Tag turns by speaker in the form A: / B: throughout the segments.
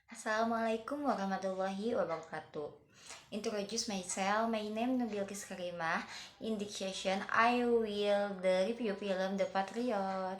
A: Assalamualaikum warahmatullahi wabarakatuh. Introduce myself. My name Nubilkis Karimah. In this session, I will review film The Patriot.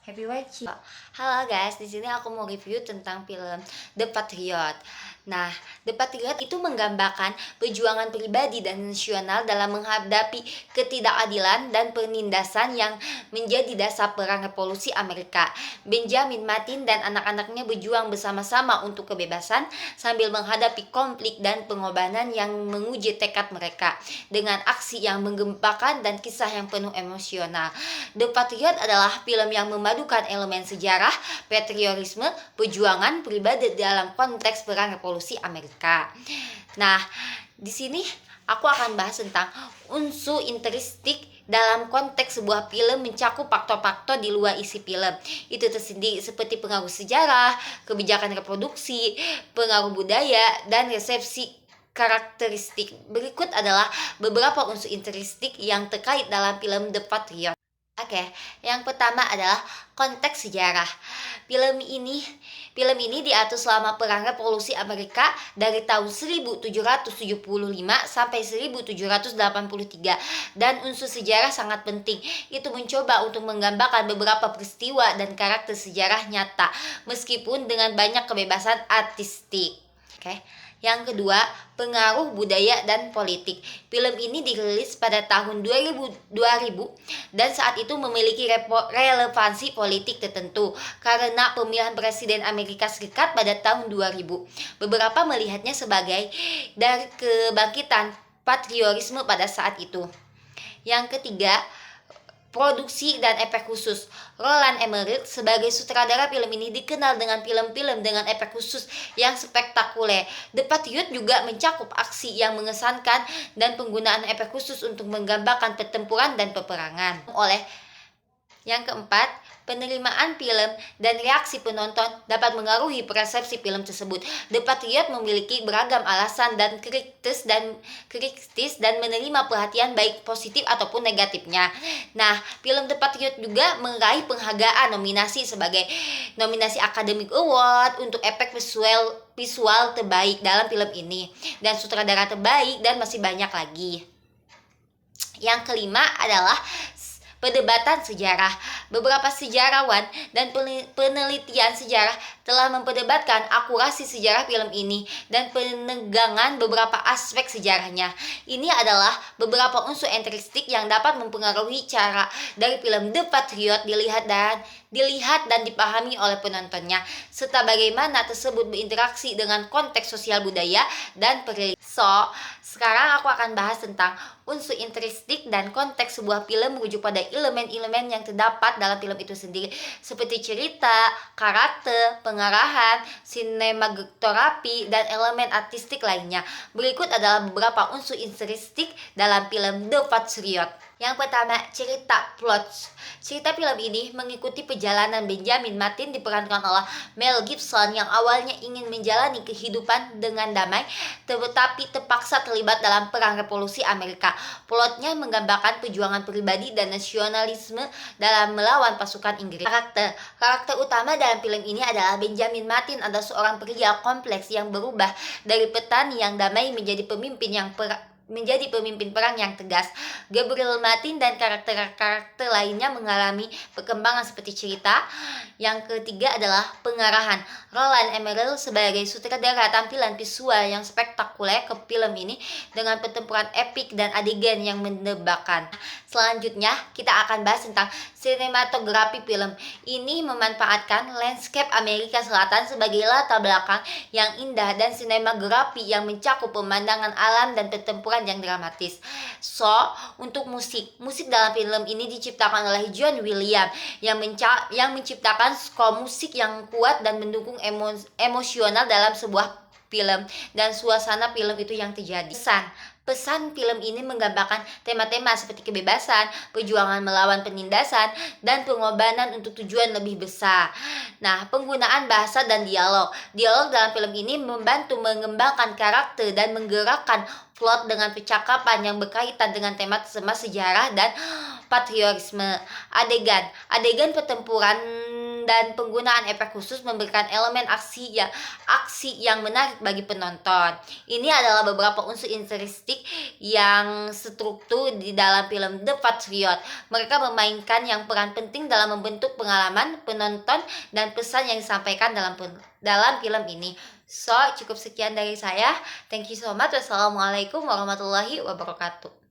A: Happy watching. Halo guys, di sini aku mau review tentang film The Patriot. Nah, The Patriot itu menggambarkan perjuangan pribadi dan nasional dalam menghadapi ketidakadilan dan penindasan yang menjadi dasar perang revolusi Amerika. Benjamin Martin dan anak-anaknya berjuang bersama-sama untuk kebebasan sambil menghadapi konflik dan pengorbanan yang menguji tekad mereka dengan aksi yang menggempakan dan kisah yang penuh emosional. The Patriot adalah film yang memadukan elemen sejarah, patriotisme, perjuangan pribadi dalam konteks perang revolusi Amerika. Nah, di sini aku akan bahas tentang unsur intristik dalam konteks sebuah film mencakup faktor-faktor di luar isi film. Itu tersendiri seperti pengaruh sejarah, kebijakan reproduksi, pengaruh budaya, dan resepsi karakteristik. Berikut adalah beberapa unsur intristik yang terkait dalam film The Patriot. Oke, yang pertama adalah konteks sejarah. Film ini diatur selama Perang Revolusi Amerika dari tahun 1775 sampai 1783 dan unsur sejarah sangat penting. Itu mencoba untuk menggambarkan beberapa peristiwa dan karakter sejarah nyata meskipun dengan banyak kebebasan artistik. Oke. Yang kedua, pengaruh budaya dan politik. Film ini dirilis pada tahun 2000 dan saat itu memiliki relevansi politik tertentu karena pemilihan presiden Amerika Serikat pada tahun 2000. Beberapa melihatnya sebagai dari kebangkitan patriotisme pada saat itu. Yang ketiga, produksi dan efek khusus. Roland Emmerich sebagai sutradara film ini dikenal dengan film-film dengan efek khusus yang spektakuler. The Patriot juga mencakup aksi yang mengesankan dan penggunaan efek khusus untuk menggambarkan pertempuran dan peperangan. Yang keempat, penerimaan film dan reaksi penonton dapat mengaruhi persepsi film tersebut. The Patriot memiliki beragam alasan dan kritis dan menerima perhatian baik positif ataupun negatifnya. Nah, film The Patriot juga meraih penghargaan nominasi Academy Award untuk efek visual terbaik dalam film ini dan sutradara terbaik dan masih banyak lagi. Yang kelima adalah perdebatan sejarah. Beberapa sejarawan dan penelitian sejarah telah memperdebatkan akurasi sejarah film ini dan penegangan beberapa aspek sejarahnya. Ini adalah beberapa unsur intristik yang dapat mempengaruhi cara dari film The Patriot dilihat dan dipahami oleh penontonnya, serta bagaimana tersebut berinteraksi dengan konteks sosial budaya dan perilaku. Sekarang aku akan bahas tentang unsur intristik dan konteks sebuah film merujuk pada elemen-elemen yang terdapat dalam film itu sendiri, seperti cerita, karakter, pengarahan, sinematografi, dan elemen artistik lainnya. Berikut adalah beberapa unsur intristik dalam film The Patriot. Yang pertama, cerita plot. Cerita film ini mengikuti perjalanan Benjamin Martin diperankan oleh Mel Gibson yang awalnya ingin menjalani kehidupan dengan damai tetapi terpaksa terlibat dalam perang revolusi Amerika. Plotnya menggambarkan perjuangan pribadi dan nasionalisme dalam melawan pasukan Inggris. Karakter utama dalam film ini adalah Benjamin Martin, adalah seorang pria kompleks yang berubah dari petani yang damai menjadi pemimpin perang yang tegas. Gabriel Martin dan karakter-karakter lainnya mengalami perkembangan seperti cerita. Yang ketiga adalah pengarahan. Roland Emmerich sebagai sutradara tampilan visual yang spektakuler ke film ini dengan pertempuran epik dan adegan yang mendebarkan. Selanjutnya, kita akan bahas tentang sinematografi film. Ini memanfaatkan landscape Amerika Selatan sebagai latar belakang yang indah dan sinematografi yang mencakup pemandangan alam dan pertempuran yang dramatis. Untuk musik dalam film ini diciptakan oleh John Williams yang menciptakan skor musik yang kuat dan mendukung emosional dalam sebuah film dan suasana film itu yang terjadi. Pesan film ini menggambarkan tema-tema seperti kebebasan, perjuangan melawan penindasan, dan pengorbanan untuk tujuan lebih besar. Nah, penggunaan bahasa dan dialog. Dialog dalam film ini membantu mengembangkan karakter dan menggerakkan plot dengan percakapan yang berkaitan dengan tema sejarah dan patriotisme. Adegan pertempuran dan penggunaan efek khusus memberikan elemen aksi yang menarik bagi penonton. Ini adalah beberapa unsur intrinsik yang struktur di dalam film The Patriot. Mereka memainkan yang peran penting dalam membentuk pengalaman penonton dan pesan yang disampaikan dalam film ini. So, cukup sekian dari saya. Thank you so much. Wassalamualaikum warahmatullahi wabarakatuh.